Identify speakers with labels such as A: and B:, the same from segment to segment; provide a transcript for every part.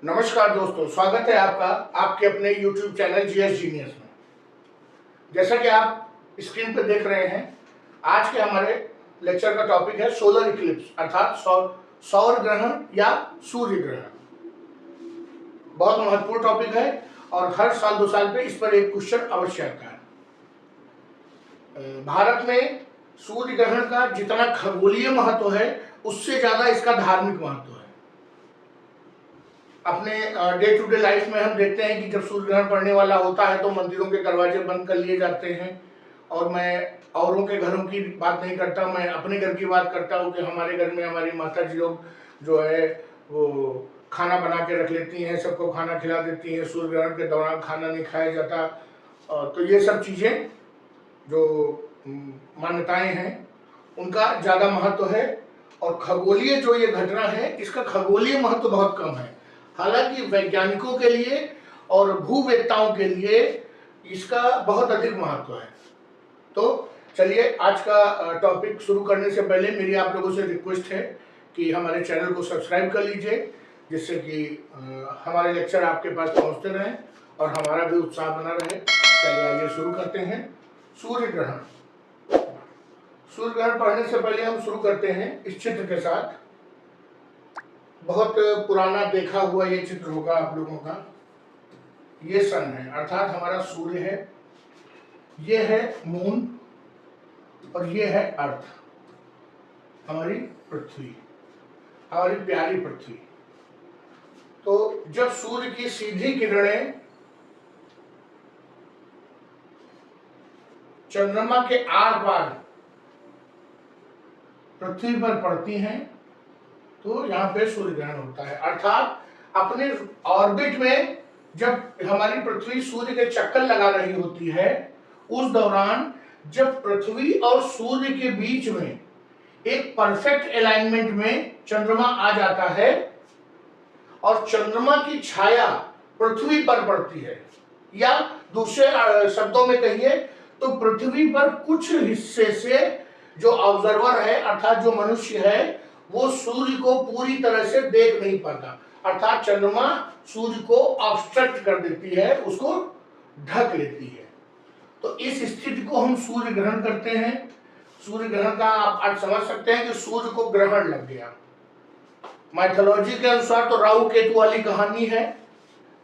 A: नमस्कार दोस्तों, स्वागत है आपका आपके अपने YouTube चैनल जीएस जीनियस में। जैसा कि आप स्क्रीन पर देख रहे हैं, आज के हमारे लेक्चर का टॉपिक है सोलर इक्लिप्स अर्थात सौर ग्रहण या सूर्य ग्रहण। बहुत महत्वपूर्ण टॉपिक है और हर साल 2 साल पे इस पर एक क्वेश्चन अवश्य आता है। भारत में सूर्य ग्रहण का जितना खगोलीय महत्व है, उससे ज्यादा इसका धार्मिक महत्व है। अपने डे टू डे लाइफ में हम देखते हैं कि जब सूर्य ग्रहण पड़ने वाला होता है तो मंदिरों के दरवाजे बंद कर लिए जाते हैं। और मैं औरों के घरों की बात नहीं करता, मैं अपने घर की बात करता हूँ कि हमारे घर में हमारी माता जी लोग जो है वो खाना बना के रख लेती हैं, सबको खाना खिला देती हैं। सूर्य ग्रहण के दौरान खाना नहीं खाया जाता। तो ये सब चीज़ें जो मान्यताएं हैं उनका ज़्यादा महत्व है। और खगोलीय जो ये घटना है, इसका खगोलीय महत्व बहुत कम है। हालांकि वैज्ञानिकों के लिए और भूवेत्ताओं के लिए इसका बहुत अधिक महत्व है। तो चलिए, आज का टॉपिक शुरू करने से पहले मेरी आप लोगों से रिक्वेस्ट है कि हमारे चैनल को सब्सक्राइब कर लीजिए, जिससे कि हमारे लेक्चर आपके पास पहुंचते रहें और हमारा भी उत्साह बना रहे। चलिए आइए शुरू करते हैं। सूर्य ग्रहण। सूर्य ग्रहण पढ़ने से पहले हम शुरू करते हैं इस चित्र के साथ। बहुत पुराना देखा हुआ ये चित्र होगा आप लोगों का। ये सन है अर्थात हमारा सूर्य है, ये है मून और ये है अर्थ, हमारी पृथ्वी, हमारी प्यारी पृथ्वी। तो जब सूर्य की सीधी किरणें चंद्रमा के आर पार पृथ्वी पर पड़ती हैं तो यहाँ पे सूर्य ग्रहण होता है। अर्थात अपने ऑर्बिट में जब हमारी पृथ्वी सूर्य के चक्कर लगा रही होती है, उस दौरान जब पृथ्वी और सूर्य के बीच में एक परफेक्ट अलाइनमेंट में चंद्रमा आ जाता है और चंद्रमा की छाया पृथ्वी पर पड़ती है, या दूसरे शब्दों में कहिए तो पृथ्वी पर कुछ हिस्से से जो ऑब्जर्वर है अर्थात जो मनुष्य है, वो सूर्य को पूरी तरह से देख नहीं पाता। अर्थात चंद्रमा सूर्य को ऑब्स्ट्रक्ट कर देती है, उसको ढक लेती है। तो इस स्थिति को हम सूर्य ग्रहण करते हैं। सूर्य ग्रहण का आप आज समझ सकते हैं कि सूर्य को ग्रहण लग गया। माइथोलॉजी के अनुसार तो राहु केतु वाली कहानी है,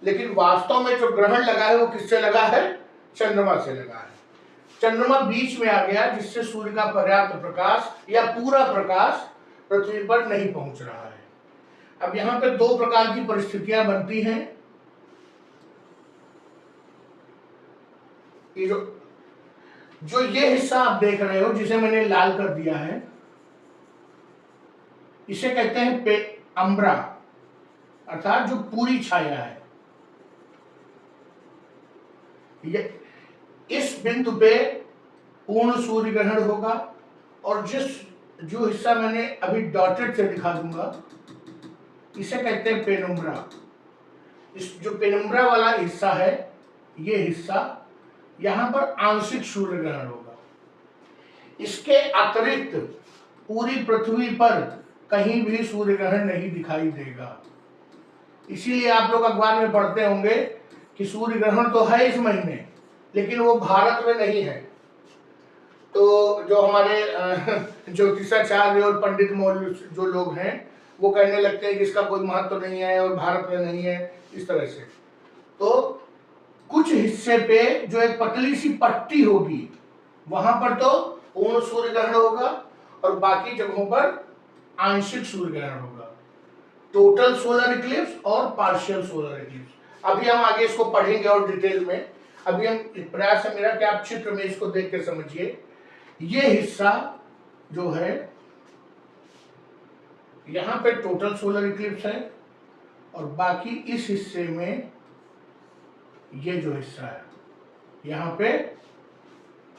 A: लेकिन वास्तव में जो ग्रहण लगा है वो किससे लगा है? चंद्रमा से लगा है। चंद्रमा बीच में आ गया, जिससे सूर्य का पर्याप्त प्रकाश या पूरा प्रकाश पृथ्वी पर नहीं पहुंच रहा है। अब यहां पे 2 प्रकार की परिस्थितियां बनती हैं। ये जो ये हिस्सा आप देख रहे हो, जिसे मैंने लाल कर दिया है, इसे कहते हैं पेनम्ब्रा अर्थात जो पूरी छाया है। ये इस बिंदु पे पूर्ण सूर्य ग्रहण होगा। और जो हिस्सा मैंने अभी डॉटेड से दिखा दूंगा, इसे कहते हैं पेनुम्ब्रा। इस जो पेनुम्ब्रा वाला हिस्सा है, ये हिस्सा यहां पर आंशिक सूर्य ग्रहण होगा। इसके अतिरिक्त पूरी पृथ्वी पर कहीं भी सूर्य ग्रहण नहीं दिखाई देगा। इसीलिए आप लोग अखबार में पढ़ते होंगे कि सूर्य ग्रहण तो है इस महीने, लेकिन वो भारत में नहीं है। तो जो हमारे ज्योतिषाचार्य और पंडित मौलवी जो लोग हैं, वो कहने लगते हैं कि इसका कोई महत्व नहीं है और भारत में नहीं है, इस तरह से। तो कुछ हिस्से पे जो एक पतली सी पट्टी होगी, वहां पर तो पूर्ण सूर्य ग्रहण होगा और बाकी जगहों पर आंशिक सूर्य ग्रहण होगा। टोटल सोलर इक्लिप्स और पार्शियल सोलर इक्लिप्स। अभी हम आगे इसको पढ़ेंगे और डिटेल में। अभी हम प्रयास है मेरा कि आप चित्र में इसको देख के समझिए। ये हिस्सा जो है, यहां पे टोटल सोलर इक्लिप्स है और बाकी इस हिस्से में ये जो हिस्सा है, यहां पे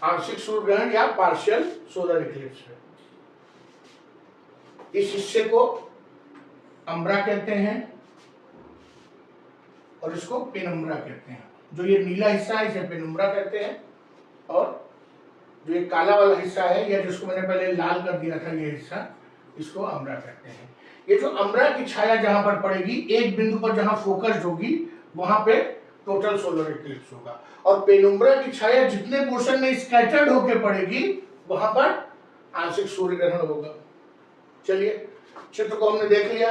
A: आंशिक सूर्य ग्रहण या पार्शियल सोलर इक्लिप्स है। इस हिस्से को अम्ब्रा कहते हैं और इसको पेनुम्ब्रा कहते हैं। जो ये नीला हिस्सा है, इसे पेनुम्ब्रा कहते हैं, और जो ये काला वाला हिस्सा है, या जिसको मैंने पहले लाल कर दिया था, ये हिस्सा, इसको अम्ब्रा कहते हैं। ये जो अम्ब्रा की छाया जहां पर पड़ेगी, एक बिंदु पर जहां फोकस्ड होगी, वहां पे टोटल सोलर इक्लिप्स होगा। और पेनुम्ब्रा की छाया जितने पोर्शन में स्कैटर्ड होकर पड़ेगी, वहां पर आंशिक सूर्य ग्रहण होगा। चलिए, चित्र को हमने देख लिया,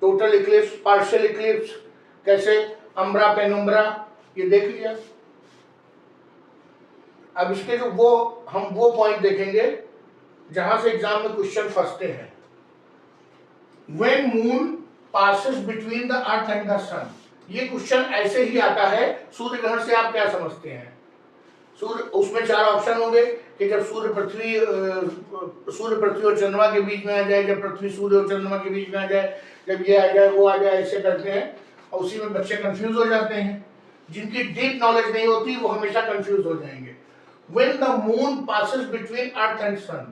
A: टोटल इक्लिप्स, पार्शियल इक्लिप्स कैसे, अम्ब्रा पेनुम्ब्रा, ये देख लिया। अब इसके जो वो पॉइंट देखेंगे जहां से एग्जाम में क्वेश्चन फंसते हैं। When moon passes between the earth and the sun, ये क्वेश्चन ऐसे ही आता है। सूर्य ग्रहण से आप क्या समझते हैं? सूर्य, उसमें 4 ऑप्शन होंगे कि जब सूर्य पृथ्वी और चंद्रमा के बीच में आ जाए, जब पृथ्वी सूर्य और चंद्रमा के बीच में आ जाए, जब ये आ जाए वो आ जाए, ऐसे करते हैं और उसी में बच्चे कंफ्यूज हो जाते हैं। जिनकी डीप नॉलेज नहीं होती वो हमेशा कंफ्यूज हो जाएंगे। When the moon passes between earth and sun,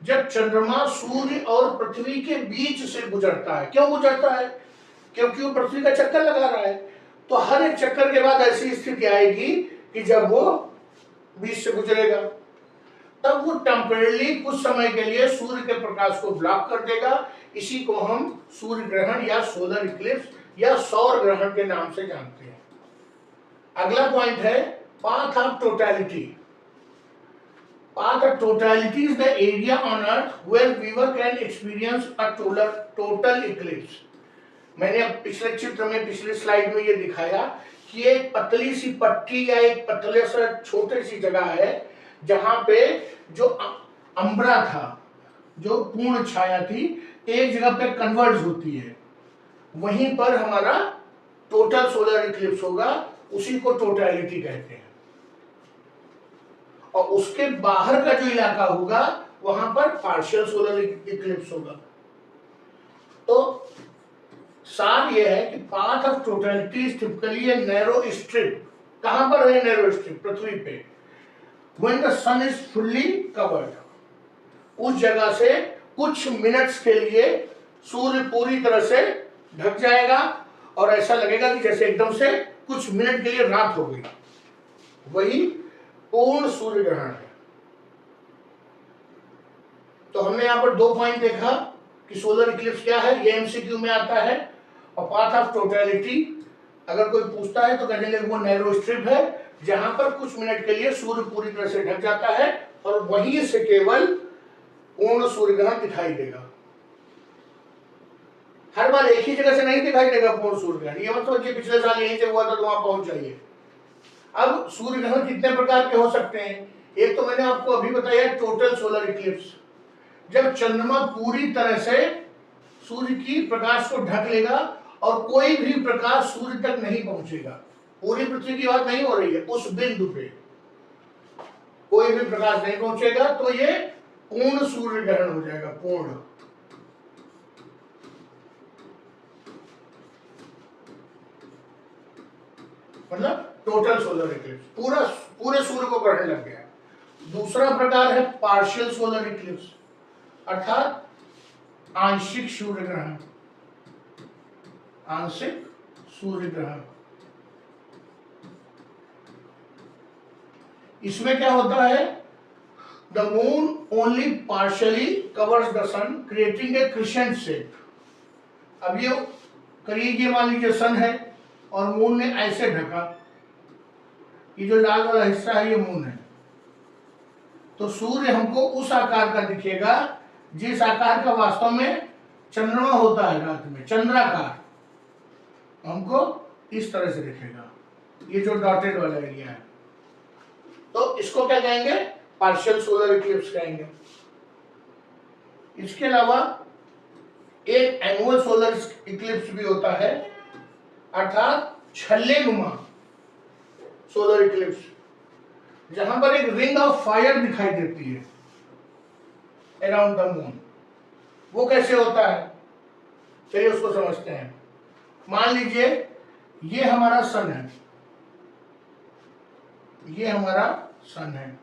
A: जब चंद्रमा सूर्य और पृथ्वी के बीच से गुजरता है। क्यों गुजरता है? क्योंकि वो पृथ्वी का चक्कर लगा रहा है। तो हर एक चक्कर के बाद ऐसी स्थिति आएगी कि जब वो बीच से गुजरेगा, तब वो टेम्परेरी कुछ समय के लिए सूर्य के प्रकाश को ब्लॉक कर देगा। इसी को हम सूर्य ग्रहण या सोलर इक्लिप्स या सौर ग्रहण के नाम से जानते हैं। अगला पॉइंट है path of totality. Path of totality is the area on earth where viewer can experience a total eclipse. मैंने अब पिछले चित्र में, पिछले स्लाइड में ये दिखाया कि एक पतली सी पट्टी या एक पतले सा छोटे सी जगह है जहां पे जो अम्ब्रा था, जो पूर्ण छाया थी, एक जगह पे कन्वर्ज होती है। वहीं पर हमारा टोटल सोलर इक्लिप्स होगा, उसी को टोटलिटी कहते हैं। और उसके बाहर का जो इलाका होगा वहां पर पार्शियल सोलर इक्लिप्स होगा। तो सार यह है कि path of totality is typically a narrow strip. कहां पर है नैरो स्ट्रिप? पृथ्वी पे। When the sun is fully covered, उस जगह से कुछ मिनट्स के लिए सूर्य पूरी तरह से ढक जाएगा और ऐसा लगेगा कि जैसे एकदम से कुछ मिनट के लिए रात हो गई। वही पूर्ण सूर्य ग्रहण है। तो हमने यहां पर 2 पॉइंट देखा कि सोलर इक्लिप्स क्या है, ये एमसीक्यू में आता है। और पाथ ऑफ टोटलिटी अगर कोई पूछता है तो कहेंगे वो नैरो स्ट्रिप है जहां पर कुछ मिनट के लिए सूर्य पूरी तरह से ढक जाता है और वहीं से केवल पूर्ण सूर्य ग्रहण दिखाई देगा। हर बार एक ही जगह से नहीं दिखाई देगा पूर्ण सूर्य ग्रहण। ये मतलब कि पिछले साल यहीं से हुआ था तो वहां पहुंच जाइए। अब सूर्य ग्रहण कितने प्रकार के हो सकते हैं? एक तो मैंने आपको अभी बताया टोटल सोलर इक्लिप्स, जब चंद्रमा पूरी तरह से सूर्य की प्रकाश को ढक लेगा और कोई भी प्रकाश सूर्य तक नहीं पहुंचेगा। पूरी पृथ्वी की बात नहीं हो रही है, उस बिंदु पे कोई भी प्रकाश नहीं पहुंचेगा, तो ये पूर्ण सूर्य ग्रहण हो जाएगा। पूर्ण मतलब टोटल सोलर इक्लिप्स, पूरे सूर्य को ग्रहण लग गया। दूसरा प्रकार है पार्शियल सोलर इक्लिप्स, अर्थात आंशिक सूर्य ग्रहण। आंशिक सूर्य ग्रहण, इसमें क्या होता है? The moon only partially covers the sun creating a crescent shape. अब ये करिए, मान लीजिए सन है और मून ने ऐसे ढका, ये जो लाल वाला हिस्सा है ये मून है, तो सूर्य हमको उस आकार का दिखेगा जिस आकार का वास्तव में चंद्रमा होता है रात में, चंद्राकार। हमको इस तरह से दिखेगा, ये जो डॉटेड वाला एरिया है। तो इसको क्या कहेंगे? पार्शियल सोलर इक्लिप्स कहेंगे। इसके अलावा एक एनुअल सोलर इक्लिप्स भी होता है, अर्थात छल्ले नुमा सोलर इक्लिप्स, जहां पर एक रिंग ऑफ फायर दिखाई देती है अराउंड द मून। वो कैसे होता है? चलिए उसको समझते हैं। मान लीजिए ये हमारा सन है, ये हमारा सन है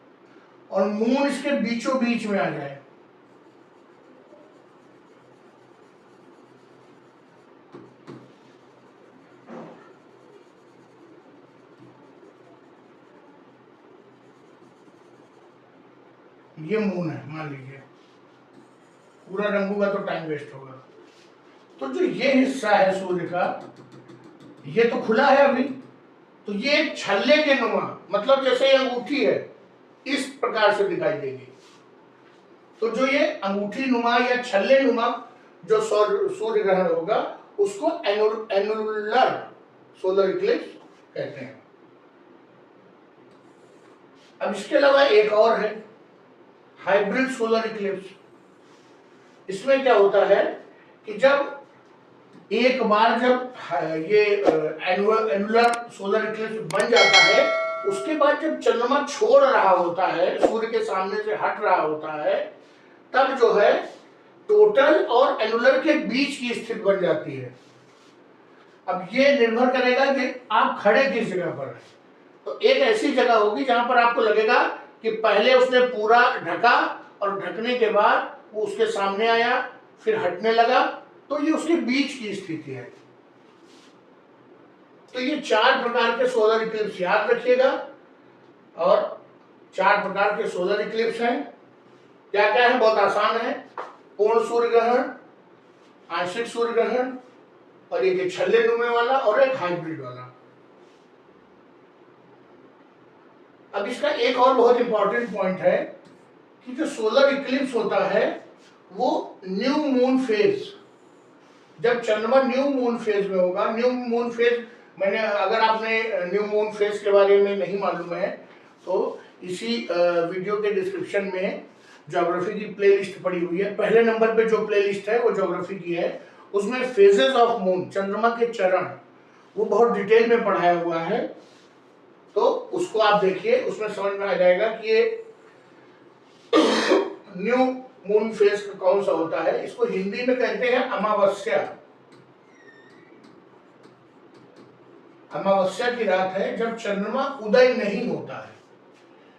A: और मून इसके बीचों बीच में आ जाए, ये मून है मान लीजिए। पूरा रंगूंगा तो टाइम वेस्ट होगा। जो ये हिस्सा है सूर्य का, ये तो खुला है अभी, तो ये एक छल्ले के नुमा, मतलब जैसे ये अंगूठी है इस प्रकार से दिखाई देगी। तो जो ये अंगूठी नुमा या छल्ले नुमा जो सूर्य ग्रहण होगा उसको एनुलर सोलर इक्लिप्स कहते हैं। अब इसके अलावा एक और है हाइब्रिड सोलर इक्लिप्स। इसमें क्या होता है कि जब एक बार जब ये एनुलर सोलर इक्लिप्स बन जाता है, उसके बाद जब चंद्रमा छोड़ रहा होता है, सूर्य के सामने से हट रहा होता है, तब जो है टोटल और एनुलर के बीच की स्थिति बन जाती है। अब ये निर्भर करेगा कि आप खड़े किस जगह पर हैं। तो एक ऐसी जगह होगी जहां पर आपको लगेगा कि पहले उसने पूरा ढका और ढकने के बाद वो उसके सामने आया, फिर हटने लगा, तो ये उसके बीच की स्थिति है। तो ये 4 प्रकार के सोलर इक्लिप्स याद रखिएगा। और 4 प्रकार के सोलर इक्लिप्स हैं। क्या क्या है? बहुत आसान है। पूर्ण सूर्य ग्रहण, आंशिक सूर्य ग्रहण, और एक छल्ले नुमे वाला और एक हाइब्रिड वाला। अब इसका एक और बहुत इंपॉर्टेंट पॉइंट है कि जो सोलर इक्लिप्स होता है वो न्यू मून फेज, जब चंद्रमा न्यू मून फेज में होगा। न्यू मून फेज मैंने, अगर आपने न्यू मून फेज के बारे में नहीं मालूम है तो इसी वीडियो के डिस्क्रिप्शन में ज्योग्राफी की प्लेलिस्ट पड़ी हुई है। पहले नंबर पे जो प्लेलिस्ट है वो ज्योग्राफी की है, उसमें फेजेस ऑफ मून, चंद्रमा के चरण, वो बहुत डिटेल में पढ़ाया हुआ है। तो उसको आप देखिए, उसमें समझ में आ जाएगा कि ये न्यू मून फेज कौन सा होता है। इसको हिंदी में कहते हैं अमावस्या। अमावस्या की रात है जब चंद्रमा उदय नहीं होता है।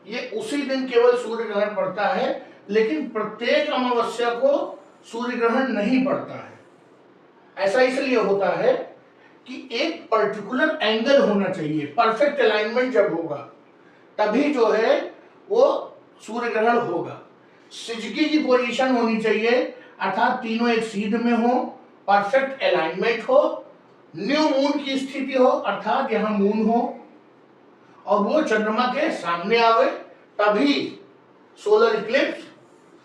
A: ये उसी दिन केवल सूर्य ग्रहण पड़ता है, लेकिन प्रत्येक अमावस्या को सूर्य ग्रहण नहीं पड़ता है। ऐसा इसलिए होता है कि एक पर्टिकुलर एंगल होना चाहिए, परफेक्ट अलाइनमेंट जब होगा तभी जो है वो सूर्य ग्रहण होगा। सिजकी की पोजीशन होनी चाहिए, अर्थात तीनों एक सीध में हो, परफेक्ट अलाइनमेंट हो, न्यू मून की स्थिति हो, अर्थात यहां मून हो और वो चंद्रमा के सामने आवे, तभी सोलर इक्लिप्स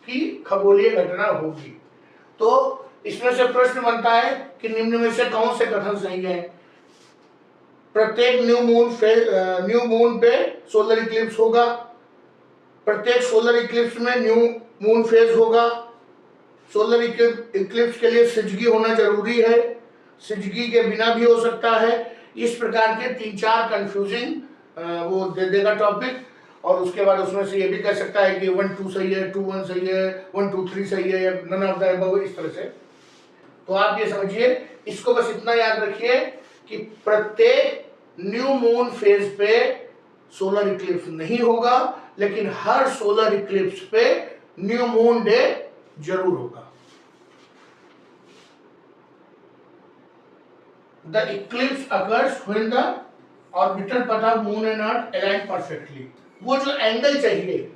A: की खगोलीय घटना होगी। तो इसमें से प्रश्न बनता है कि निम्न में से कौन से कथन सही है? प्रत्येक न्यू मून पे सोलर इक्लिप्स होगा, प्रत्येक सोलर इक्लिप्स में न्यू मून फेज होगा, सोलर इक्लिप्स के लिए सिजगी होना जरूरी है, सिजगी के बिना भी हो सकता है। इस प्रकार के 3-4 कंफ्यूजिंग वो दे देगा टॉपिक, और उसके बाद उसमें से ये भी कह सकता है कि 1-2 सही है, 2-1 सही है, 1-2-3 सही है, या नन ऑफ द अबव, इस तरह से। तो आप ये समझिए, इसको बस इतना याद रखिए कि प्रत्येक न्यू मून फेज पे सोलर इक्लिप्स नहीं होगा, लेकिन हर सोलर इक्लिप्स पे न्यू मून डे जरूर होगा। The eclipse occurs when the orbital path of moon and earth align perfectly। वो जो एंगल चाहिए,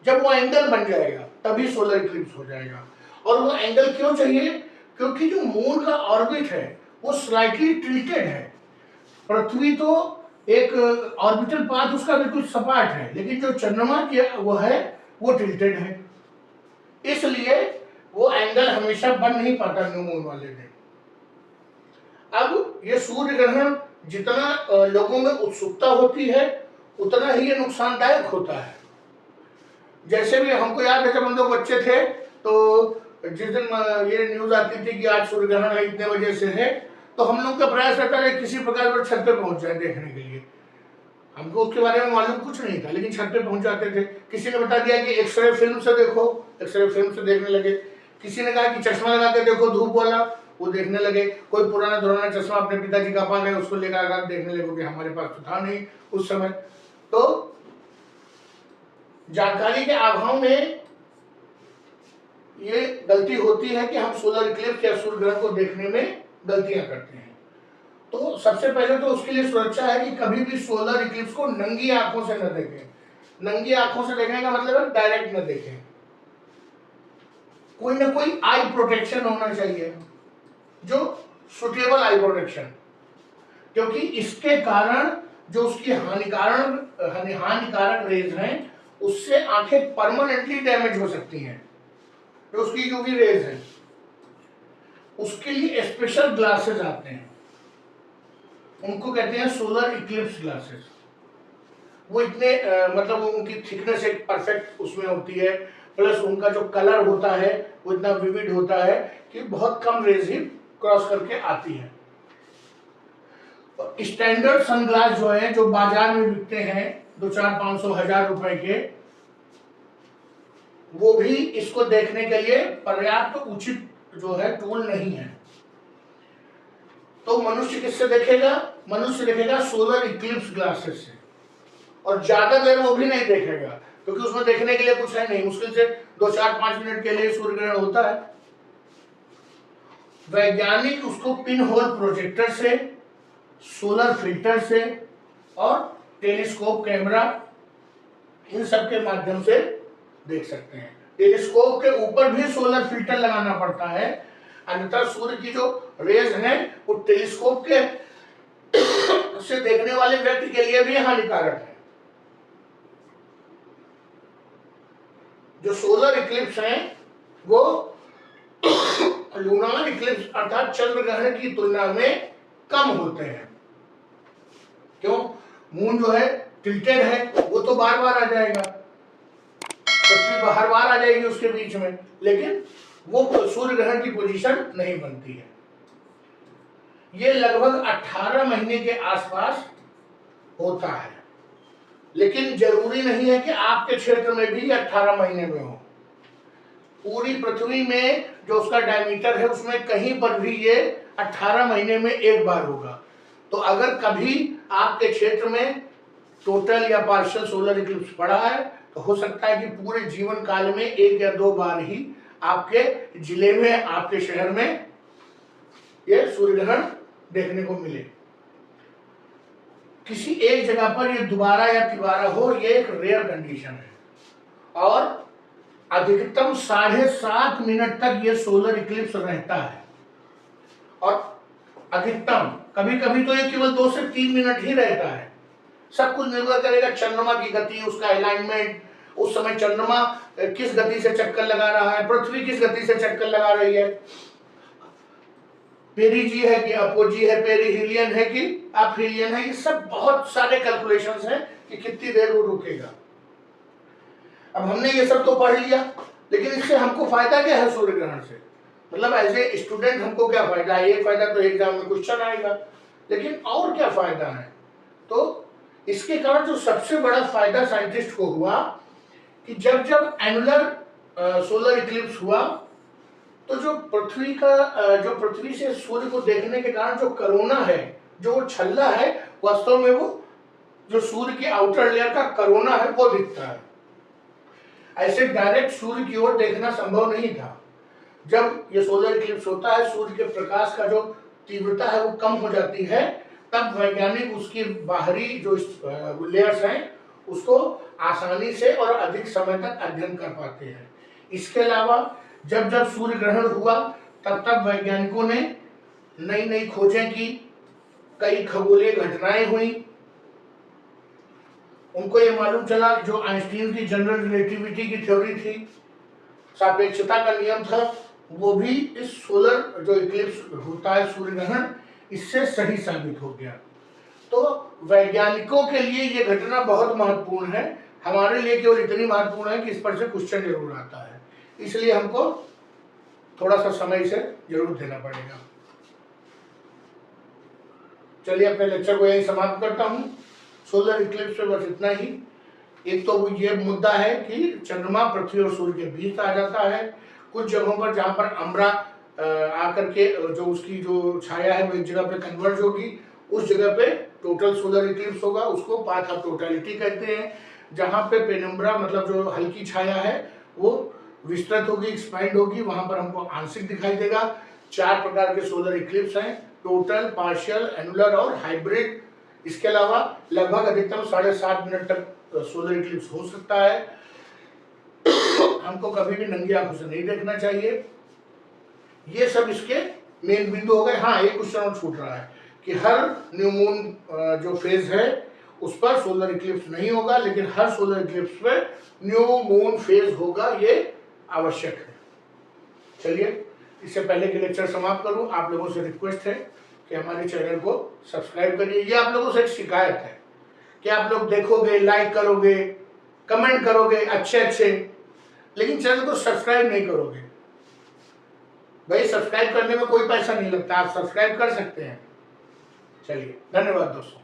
A: जब वो एंगल बन जाएगा तभी सोलर इक्लिप्स हो जाएगा। और वो एंगल क्यों चाहिए? क्योंकि जो मून का ऑर्बिट है वो स्लाइटली टिल्टेड है। पृथ्वी तो एक ऑर्बिटल पाथ उसका बिल्कुल सपाट है, लेकिन जो चंद्रमा की वो है वो टिल्टेड है, इसलिए वो एंगल हमेशा बन नहीं पाता न्यू मून वाले दिन। अब ये सूर्य ग्रहण जितना लोगों में उत्सुकता होती है उतना ही ये नुकसानदायक होता है। जैसे भी हमको याद है, जब हम लोग बच्चे थे तो जिस दिन ये न्यूज आती थी कि आज सूर्य ग्रहण है, इतने बजे से है, तो हम लोग का प्रयास रहता था किसी प्रकार पर छत पे पहुंच जाए देखने के लिए। हमको उसके बारे में मालूम कुछ नहीं था, लेकिन छत पे पहुंच जाते थे। किसी ने बता दिया कि एक्सरे फिल्म से देखो, एक्सरे फिल्म से देखने लगे। किसी ने कहा कि चश्मा लगा के देखो धूप वाला, वो देखने लगे। कोई पुराना धुराना चश्मा अपने पिताजी का पा गए, उसको लेकर देखने लगे कि हमारे पास तो था नहीं उस समय। तो जानकारी के अभाव में ये गलती होती है कि हम सोलर इक्लिप्स या सूर्य ग्रहण को देखने में गलतियां करते हैं। तो सबसे पहले तो उसके लिए सुरक्षा है कि कभी भी सोलर इक्लिप्स को नंगी आंखों से न देखें। नंगी आंखों से देखने का मतलब है डायरेक्ट न देखें, कोई ना कोई आई प्रोटेक्शन होना चाहिए। जो सुटेबल आई प्रोटेक्शन, क्योंकि इसके कारण जो उसकी हानिकारक रेज हैं उससे आंखें परमानेंटली डैमेज हो सकती हैं। जो उसकी यूवी रेज है उसके लिए स्पेशल ग्लासेस आते हैं, उनको कहते हैं सोलर इक्लिप्स ग्लासेस। वो इतने मतलब उनकी थिकनेस एक परफेक्ट उसमें होती है, प्लस उनका जो कलर होता है वो इतना विविड होता है कि बहुत कम रेज ही क्रॉस करके आती है। स्टैंडर्ड सनग्लास जो है, जो बाजार में बिकते हैं 2-4-500-1000 रुपए के, वो भी इसको देखने के लिए पर्याप्त उचित जो है टूल नहीं है। तो मनुष्य किससे देखेगा? मनुष्य देखेगा सोलर इक्लिप्स ग्लासेस से, और ज्यादा देर वो भी नहीं देखेगा क्योंकि उसमें देखने के लिए कुछ है नहीं, मुश्किल से 2-4-5 मिनट के लिए सूर्य ग्रहण होता है। वैज्ञानिक उसको पिन होल प्रोजेक्टर से, सोलर फिल्टर से और टेलीस्कोप कैमरा, इन सब के माध्यम से देख सकते हैं। टेलीस्कोप के ऊपर भी सोलर फिल्टर लगाना पड़ता है, अन्यथा सूर्य की जो रेज है वो टेलीस्कोप के से देखने वाले व्यक्ति के लिए भी हानिकारक है। जो सोलर इक्लिप्स हैं वो लूनार इक्लिप्स अर्थात चंद्र ग्रहण की तुलना में कम होते हैं। क्यों? मून जो है टिल्टेड है, वो तो बार बार आ जाएगा, पृथ्वी हर बार आ जाएगी उसके बीच में, लेकिन वो सूर्य ग्रहण की पोजीशन नहीं बनती है। ये लगभग 18 महीने के आसपास होता है, लेकिन जरूरी नहीं है कि आपके क्षेत्र में भी 18 महीने में हो। पूरी पृथ्वी में जो उसका डायमीटर है उसमें कहीं पर भी ये 18 महीने में एक बार होगा। तो अगर कभी आपके क्षेत्र में टोटल या पार्शियल सोलर इक्लिप्स पड़ा है तो हो सकता है कि पूरे जीवन काल में 1 या 2 बार ही आपके जिले में, आपके शहर में ये सूर्य ग्रहण देखने को मिले। किसी एक जगह पर ये दोबारा या तिबारा हो, ये एक रेयर कंडीशन है, और अधिकतम 7.5 मिनट तक ये सोलर इक्लिप्स रहता है। और अधिकतम कभी कभी तो ये केवल 2 से 3 मिनट ही रहता है। सब कुछ निर्भर करेगा चंद्रमा की गति, उसका अलाइनमेंट, उस समय चंद्रमा किस गति से चक्कर लगा रहा है, पृथ्वी किस गति से चक्कर लगा रही है, पेरिजी है कि अपोजी है, पेरिहिलियन है कि अपहिलियन है, ये सब बहुत सारे कैलकुलेशंस हैं कि कितनी देर वो रुकेगा। अब हमने ये सब तो पढ़ लिया, लेकिन इससे हमको फायदा क्या है सूर्य ग्रहण से? मतलब एज ए स्टूडेंट हमको क्या फायदा है? एक फायदा तो एग्जाम में क्वेश्चन आएगा, लेकिन और क्या फायदा है? तो इसके कारण जो सबसे बड़ा फायदा साइंटिस्ट को हुआ कि जब जब एनुलर सोलर इक्लिप्स हुआ तो जो पृथ्वी से सूर्य को देखने के कारण जो कोरोना है, जो वो छल्ला है, वास्तव में वो जो सूर्य की आउटर लेयर का कोरोना है वो दिखता है। ऐसे डायरेक्ट सूर्य की ओर देखना संभव नहीं था। जब ये सोलर इक्लिप्स होता है, सूर्य के प्रकाश का जो तीव्रता है वो कम हो जाती है, तब वैज्ञानिक उसकी बाहरी जो लेयर्स हैं उसको आसानी से और अधिक समय तक अध्ययन कर पाते हैं। इसके अलावा जब जब सूर्य ग्रहण हुआ तब तब वैज्ञानिकों ने नई नई खोजें की, कई खगोलीय घटनाएं हुई। उनको ये मालूम चला जो आइंस्टीन की जनरल रिलेटिविटी की थ्योरी थी, सापेक्षता का नियम था, वो भी इस सोलर जो इक्लिप्स होता है सूर्य ग्रहण, इससे सही साबित हो गया। तो वैज्ञानिकों के लिए ये घटना बहुत महत्वपूर्ण है, हमारे लिए केवल इतनी महत्वपूर्ण है कि इस पर से क्वेश्चन जरूर आता है, इसलिए हमको थोड़ा सा समय इसे जरूर देना पड़ेगा। चलिए अपने लेक्चर को यही समाप्त करता हूँ। सोलर इक्लिप्स पे बस इतना ही। एक तो ये मुद्दा है कि चंद्रमा पृथ्वी और सूर्य के बीच आ जाता है। कुछ जगहों पर जहाँ पर अम्बरा आकर के जो उसकी जो छाया है वो एक जगह पे कन्वर्ज होगी, उस जगह पे टोटल सोलर इक्लिप्स होगा, उसको पाथ ऑफ टोटलिटी कहते हैं। जहाँ पे पेनम्ब्रा मतलब जो हल्की छाया है वो विस्तृत होगी, एक्सपैंड होगी, वहां पर हमको आंशिक दिखाई देगा। 4 प्रकार के सोलर इक्लिप्स हैं, टोटल, पार्शियल, एनुलर और हाइब्रिड। इसके अलावा लगभग अधिकतम 7.5 मिनट तक सोलर इक्लिप्स हो सकता है। हमको कभी भी नंगी आंखों से नहीं देखना चाहिए। ये सब इसके मेन बिंदु हो गए। हाँ, एक क्वेश्चन और छूट रहा है कि हर न्यू मून जो फेज है उस पर सोलर इक्लिप्स नहीं होगा, लेकिन हर सोलर इक्लिप्स पे न्यू मून फेज होगा, ये आवश्यक है। चलिए, इससे पहले कि लेक्चर समाप्त करूं, आप लोगों से रिक्वेस्ट है कि हमारे चैनल को सब्सक्राइब करिए। ये आप लोगों से एक शिकायत है कि आप लोग देखोगे, लाइक करोगे, कमेंट करोगे अच्छे, लेकिन चैनल को सब्सक्राइब नहीं करोगे। भाई, सब्सक्राइब करने में कोई पैसा नहीं लगता, आप सब्सक्राइब कर सकते हैं। चलिए, धन्यवाद दोस्तों।